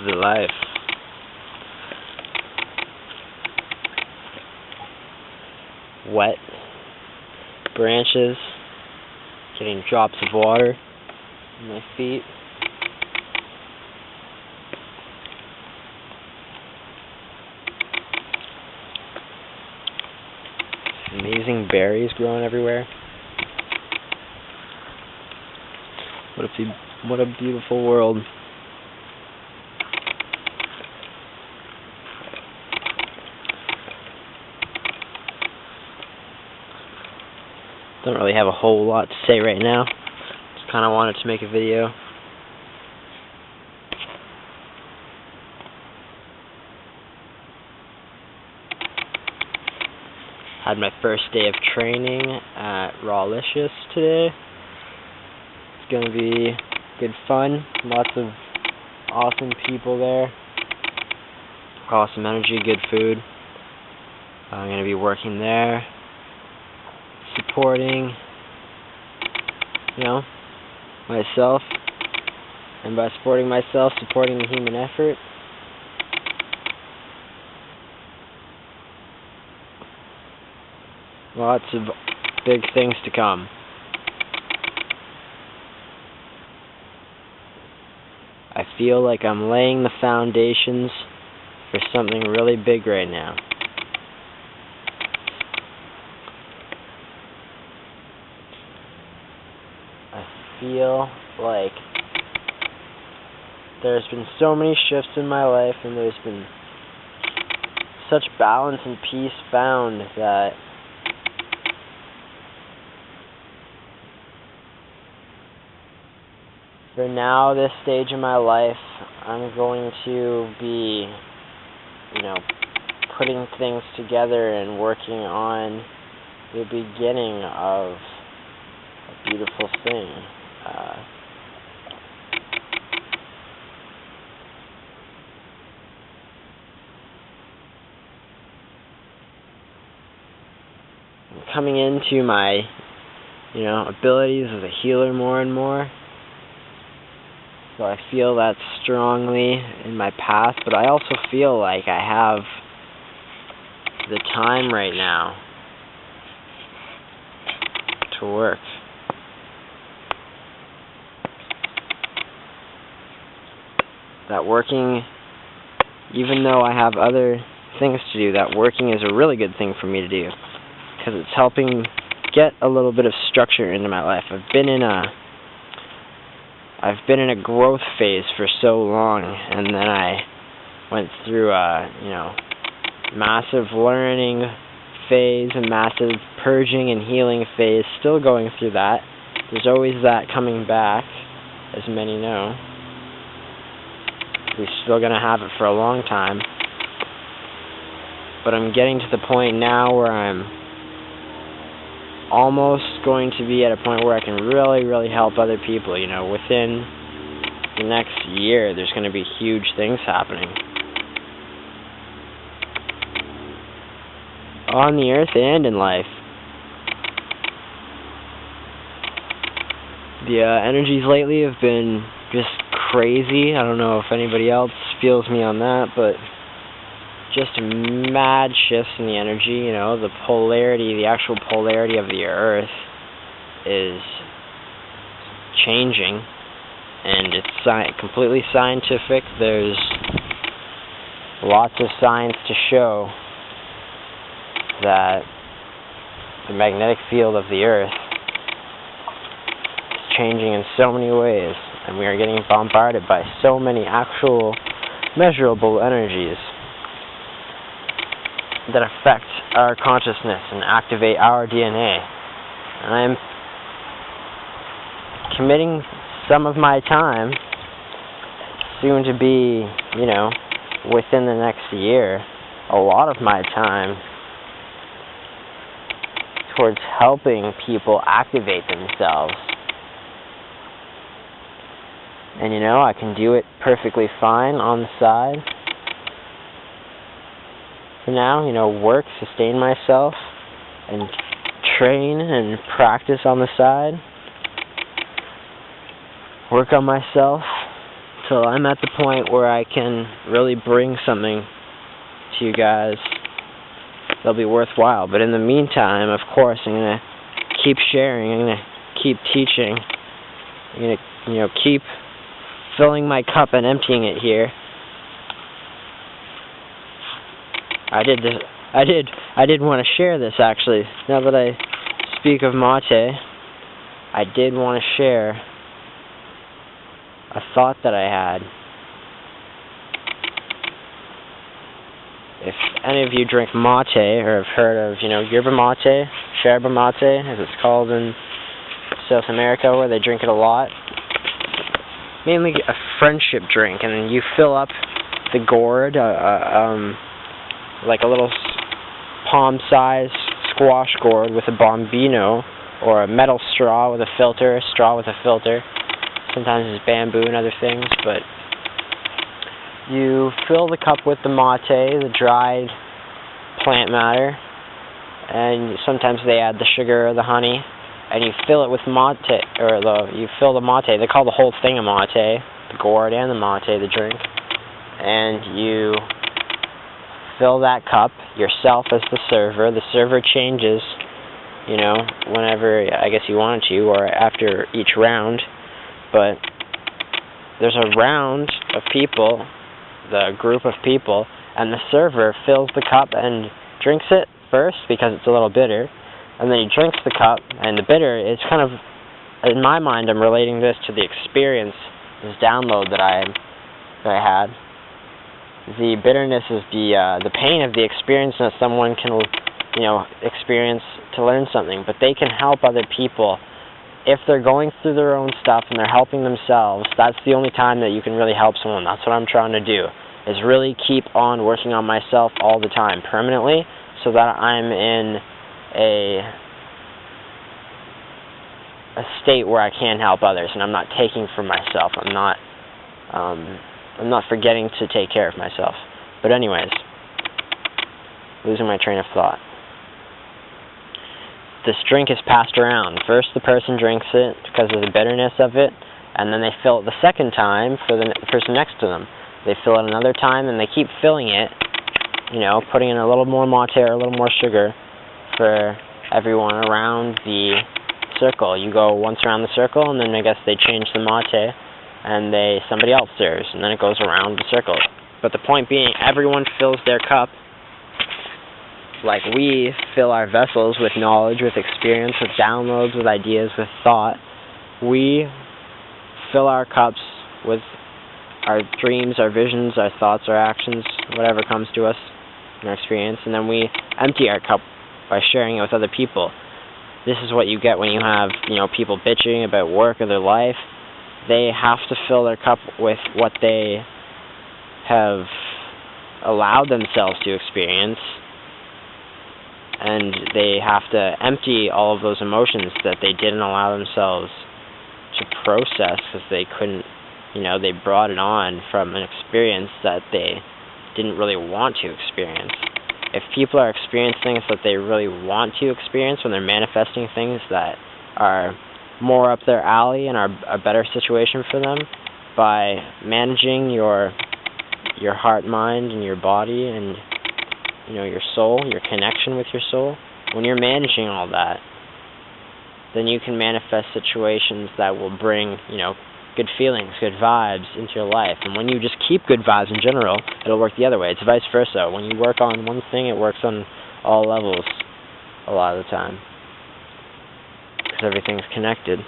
the life. Wet branches, getting drops of water on my feet. Amazing berries growing everywhere. What a beautiful world. Don't really have a whole lot to say right now. Just kind of wanted to make a video. Had my first day of training at Rawlicious today. It's gonna be good fun. Lots of awesome people there. Awesome energy, good food. I'm gonna be working there, supporting, myself. And by supporting myself, supporting the human effort. Lots of big things to come. I feel like I'm laying the foundations for something really big right now. I feel like there's been so many shifts in my life, and there's been such balance and peace found that for now, this stage in my life, I'm going to be, putting things together and working on the beginning of a beautiful thing. I'm coming into my, abilities as a healer more and more. So I feel that strongly in my path, but I also feel like I have the time right now to work. That working, even though I have other things to do, that working is a really good thing for me to do, because it's helping get a little bit of structure into my life. I've been in a growth phase for so long, and then I went through a, massive learning phase, a massive purging and healing phase, still going through that. There's always that coming back, as many know. We're still going to have it for a long time. But I'm getting to the point now where I'm almost going to be at a point where I can really, really help other people. Within the next year, there's going to be huge things happening on the earth and in life. The energies lately have been just crazy. I don't know if anybody else feels me on that, but just mad shifts in the energy. The polarity, the actual polarity of the earth is changing, and it's completely scientific. There's lots of science to show that the magnetic field of the earth is changing in so many ways, and we are getting bombarded by so many actual measurable energies that affect our consciousness and activate our DNA. And I'm committing some of my time, soon to be, within the next year, a lot of my time towards helping people activate themselves. And I can do it perfectly fine on the side. For now, work, sustain myself, and train and practice on the side. Work on myself till I'm at the point where I can really bring something to you guys that'll be worthwhile. But in the meantime, of course, I'm going to keep sharing, I'm going to keep teaching, I'm going to, keep filling my cup and emptying it here. I did want to share this, actually. Now that I speak of mate, I did want to share a thought that I had. If any of you drink mate, or have heard of, yerba mate, yerba mate, as it's called in South America, where they drink it a lot. Mainly a friendship drink, and you fill up the gourd, like a little palm-sized squash gourd with a bombino, or a metal straw with a filter, Sometimes it's bamboo and other things, but you fill the cup with the mate, the dried plant matter, and sometimes they add the sugar or the honey, and you fill it with mate, you fill the mate, they call the whole thing a mate, the gourd and the mate, the drink, and you fill that cup yourself as the server changes, whenever, I guess you want to, or after each round, but there's a round of people, the group of people, and the server fills the cup and drinks it first because it's a little bitter, and then he drinks the cup, and the bitter is kind of, in my mind, I'm relating this to the experience, this download that I had. The bitterness is the pain of the experience that someone can, experience to learn something, but they can help other people. If they're going through their own stuff and they're helping themselves, that's the only time that you can really help someone. That's what I'm trying to do, is really keep on working on myself all the time, permanently, so that I'm in a state where I can help others, and I'm not taking from myself. I'm not forgetting to take care of myself. But anyways, losing my train of thought. This drink is passed around. First the person drinks it because of the bitterness of it, and then they fill it the second time for the person next to them. They fill it another time, and they keep filling it, putting in a little more mate or a little more sugar for everyone around the circle. You go once around the circle, and then I guess they change the mate, and somebody else serves, and then it goes around the circle. But the point being, everyone fills their cup like we fill our vessels with knowledge, with experience, with downloads, with ideas, with thought. We fill our cups with our dreams, our visions, our thoughts, our actions, whatever comes to us in our experience, and then we empty our cup by sharing it with other people. This is what you get when you have, people bitching about work or their life. They have to fill their cup with what they have allowed themselves to experience, and they have to empty all of those emotions that they didn't allow themselves to process because they couldn't, they brought it on from an experience that they didn't really want to experience. If people are experiencing things that they really want to experience, when they're manifesting things that are more up their alley and are a better situation for them, by managing your heart, mind, and your body, and your soul, your connection with your soul, when you're managing all that, then you can manifest situations that will bring, good feelings, good vibes into your life. And when you just keep good vibes in general, it'll work the other way. It's vice versa. When you work on one thing, it works on all levels a lot of the time, because everything's connected.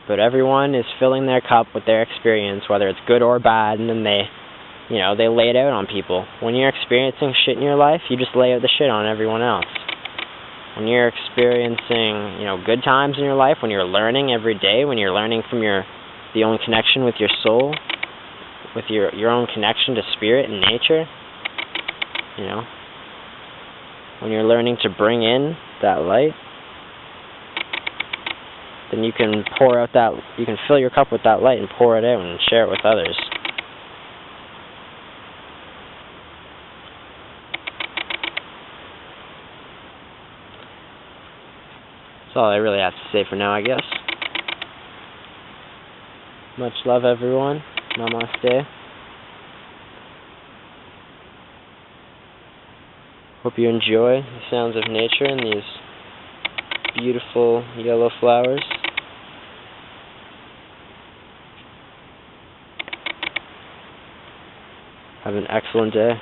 But everyone is filling their cup with their experience, whether it's good or bad, and then they lay it out on people. When you're experiencing shit in your life, you just lay out the shit on everyone else. When you're experiencing, good times in your life, when you're learning every day, when you're learning from the own connection with your soul, with your own connection to spirit and nature, when you're learning to bring in that light, then you can fill your cup with that light and pour it out and share it with others. That's all I really have to say for now, I guess. Much love, everyone. Namaste. Hope you enjoy the sounds of nature and these beautiful yellow flowers. Have an excellent day.